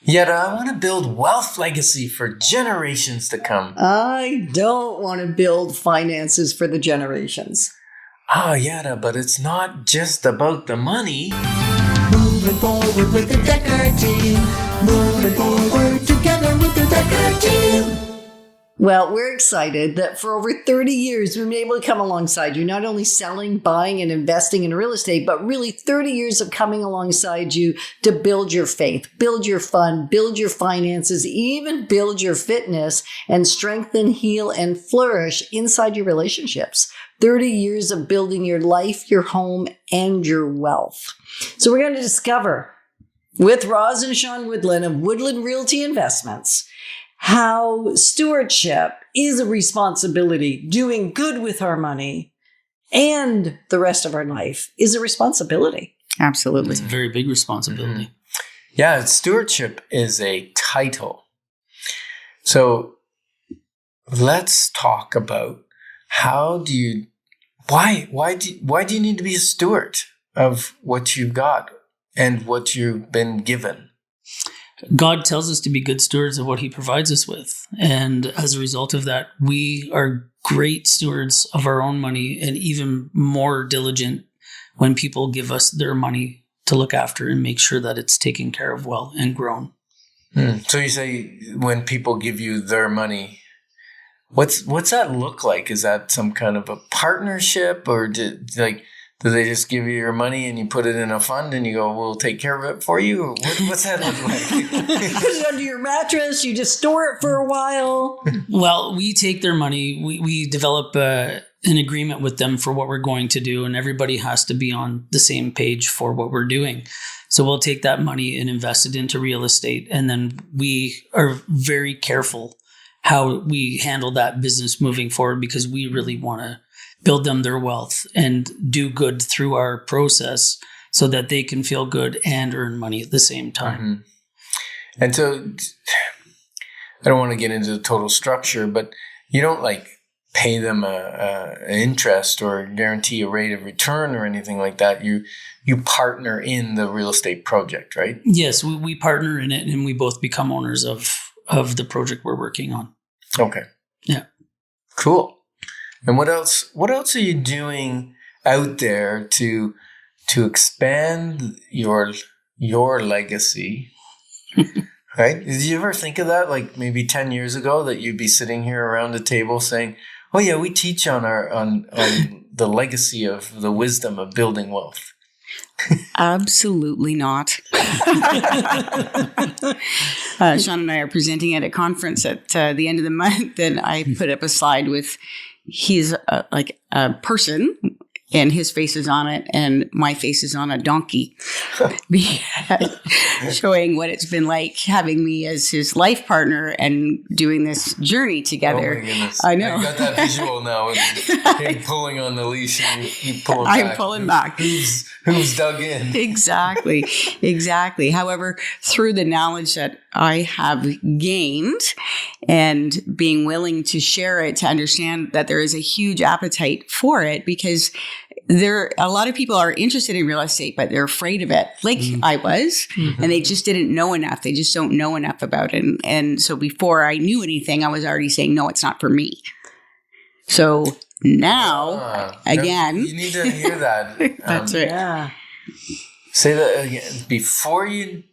Yet I want to build wealth legacy for generations to come. I don't want to build finances for the generations. Oh, Yetta, but it's not just about the money. Moving forward with the Decker team. Moving forward together with the Decker team. Well, we're excited that for over 30 years, we've been able to come alongside you, not only selling, buying, and investing in real estate, but really 30 years of coming alongside you to build your faith, build your fund, build your finances, even build your fitness, and strengthen, heal, and flourish inside your relationships. 30 years of building your life, your home, and your wealth. So we're going to discover with Roz and Sean Woodland of Woodland Realty Investments how stewardship is a responsibility. Doing good with our money and the rest of our life is a responsibility. Absolutely. It's a very big responsibility. Mm-hmm. Yeah, stewardship is a title. So let's talk about why do you need to be a steward of what you've got and what you've been given? God tells us to be good stewards of what he provides us with. And as a result of that, we are great stewards of our own money and even more diligent when people give us their money to look after and make sure that it's taken care of well and grown. So you say when people give you their money, what's that look like? Is that some kind of a partnership, or do they just give you your money and you put it in a fund and you go, we'll take care of it for you? Or what's that look like? Put it under your mattress. You just store it for a while. Well, we take their money. We develop an agreement with them for what we're going to do, and everybody has to be on the same page for what we're doing. So we'll take that money and invest it into real estate. And then we are very careful how we handle that business moving forward, because we really want to build them their wealth and do good through our process so that they can feel good and earn money at the same time. Mm-hmm. And so I don't want to get into the total structure, but you don't pay them an interest or guarantee a rate of return or anything like that. You partner in the real estate project, right? Yes, we partner in it, and we both become owners of the project we're working on. Okay. Yeah. Cool. And what else are you doing out there to expand your legacy? Right? Did you ever think of that, like maybe 10 years ago, that you'd be sitting here around the table saying, oh yeah, we teach on the legacy of the wisdom of building wealth? Absolutely not. Sean and I are presenting at a conference at the end of the month, and I put up a slide with he's like a person, and his face is on it, and my face is on a donkey, showing what it's been like having me as his life partner and doing this journey together. Oh my goodness. I know. I got that visual now. Him pulling on the leash and you pulling back. I'm pulling back. Who's dug in? Exactly. However, through the knowledge that I have gained and being willing to share it, to understand that there is a huge appetite for it, because a lot of people are interested in real estate, but they're afraid of it, like I was, and they just didn't know enough. They just don't know enough about it. And so before I knew anything, I was already saying, no, it's not for me. So now, again. You need to hear that. That's right. Yeah. Say that again. Before you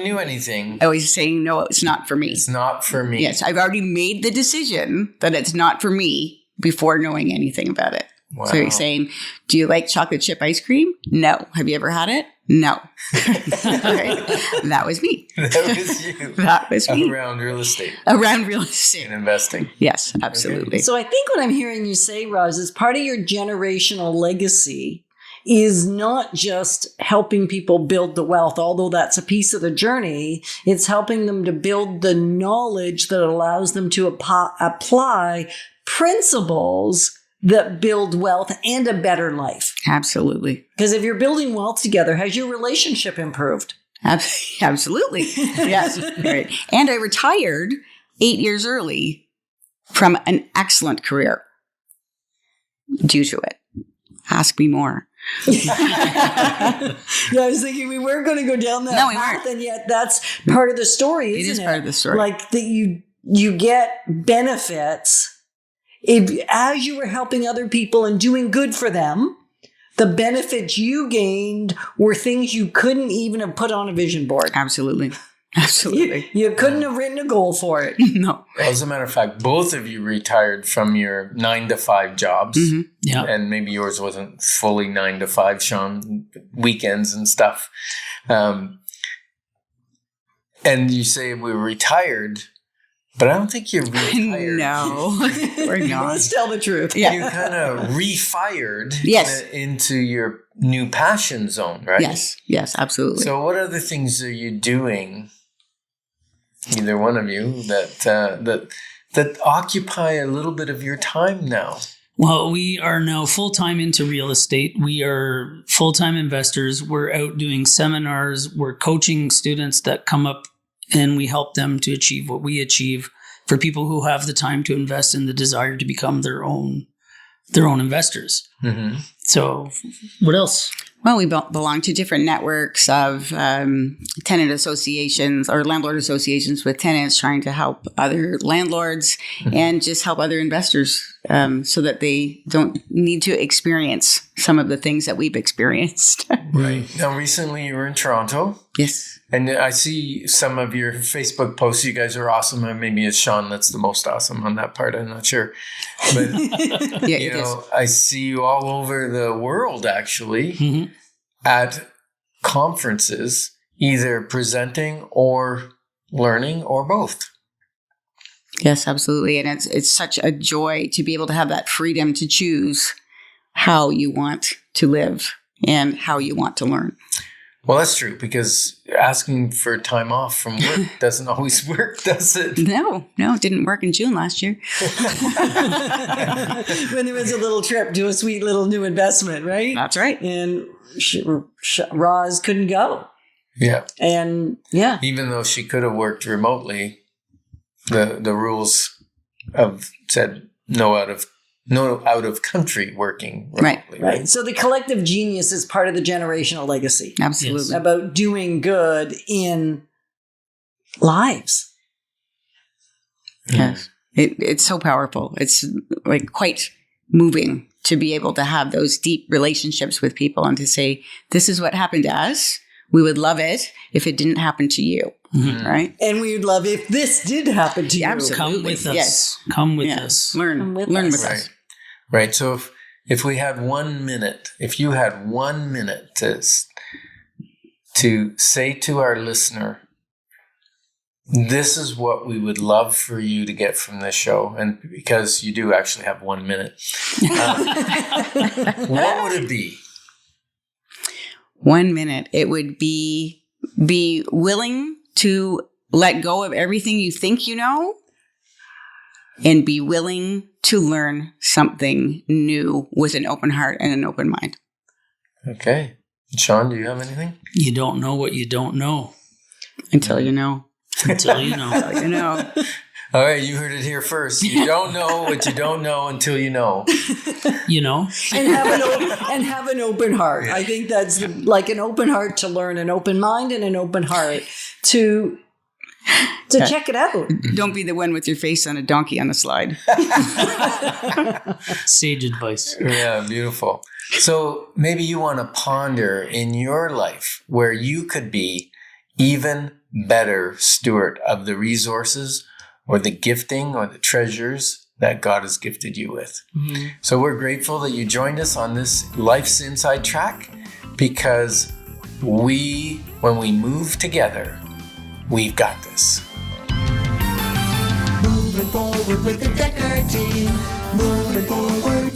knew anything. I was saying, no, it's not for me. It's not for me. Yes, I've already made the decision that it's not for me before knowing anything about it. Wow. So you're saying, do you like chocolate chip ice cream? No. Have you ever had it? No. Right? That was me. That was you. That was me. Around real estate. Around real estate. And investing. Yes, absolutely. So I think what I'm hearing you say, Roz, is part of your generational legacy is not just helping people build the wealth, although that's a piece of the journey. It's helping them to build the knowledge that allows them to apply principles that build wealth and a better life. Absolutely. Because if you're building wealth together, has your relationship improved? Absolutely. Yes. Right. And I retired 8 years early from an excellent career due to it. Ask me more. Yeah, I was thinking we weren't going to go down that No, we path, weren't. and yet that's part of the story, isn't it? It is part of the story. Like that you get benefits as you were helping other people and doing good for them. The benefits you gained were things you couldn't even have put on a vision board. Absolutely. Absolutely. You couldn't have written a goal for it. No. As a matter of fact, both of you retired from your 9-to-5 jobs. Mm-hmm. Yeah. And maybe yours wasn't fully 9-to-5, Sean, weekends and stuff. And you say we were retired, but I don't think you're retired. No, we're not. Let's tell the truth. Yeah. You kind of refired Yes. into your new passion zone, right? Yes, absolutely. So what other things are you doing, either one of you, that occupy a little bit of your time now? Well, we are now full-time into real estate. We are full-time investors. We're out doing seminars. We're coaching students that come up, and we help them to achieve what we achieve for people who have the time to invest and the desire to become their own investors. Mm-hmm. So what else? Well, we belong to different networks of tenant associations or landlord associations with tenants, trying to help other landlords and just help other investors so that they don't need to experience some of the things that we've experienced. Right. Now, recently you were in Toronto. Yes. And I see some of your Facebook posts. You guys are awesome. Maybe it's Sean that's the most awesome on that part. I'm not sure. But, Yeah, you it is. know, I see you all over the world, actually, Mm-hmm. at conferences, either presenting or learning or both. Yes, absolutely. And it's such a joy to be able to have that freedom to choose how you want to live and how you want to learn. Well, that's true, because asking for time off from work doesn't always work, does it? No, it didn't work in June last year. When there was a little trip to a sweet little new investment, right? That's right. And Roz couldn't go. Yeah. And yeah. Even though she could have worked remotely, the rules have said no out of country working remotely. Right. So the collective genius is part of the generational legacy Absolutely. Yes. about doing good in lives. Yes. It's so powerful. It's like quite moving to be able to have those deep relationships with people and to say, this is what happened to us. We would love it if it didn't happen to you. Mm-hmm. Right? And we would love if this did happen to you. Absolutely. Come with us. Yes. Come with Yeah. us. Learn Come with with us. us. Right. Right. So if we had 1 minute, if you had 1 minute to say to our listener, this is what we would love for you to get from this show, and because you do actually have 1 minute, what would it be? 1 minute. It would be willing to let go of everything you think you know and be willing to learn something new with an open heart and an open mind. Okay. Sean, do you have anything? You don't know what you don't know Until you know. until you know. Until you know. All right, you heard it here first. You don't know what you don't know until you know. You know? And have an open heart. I think that's like an open heart to learn, an open mind and an open heart to check it out. Don't be the one with your face on a donkey on a slide. Sage advice. Yeah, beautiful. So maybe you want to ponder in your life where you could be even better steward of the resources or the gifting or the treasures that God has gifted you with. Mm-hmm. So we're grateful that you joined us on this Life's Inside Track, because when we move together, we've got this. Moving forward with the Decker team. Moving forward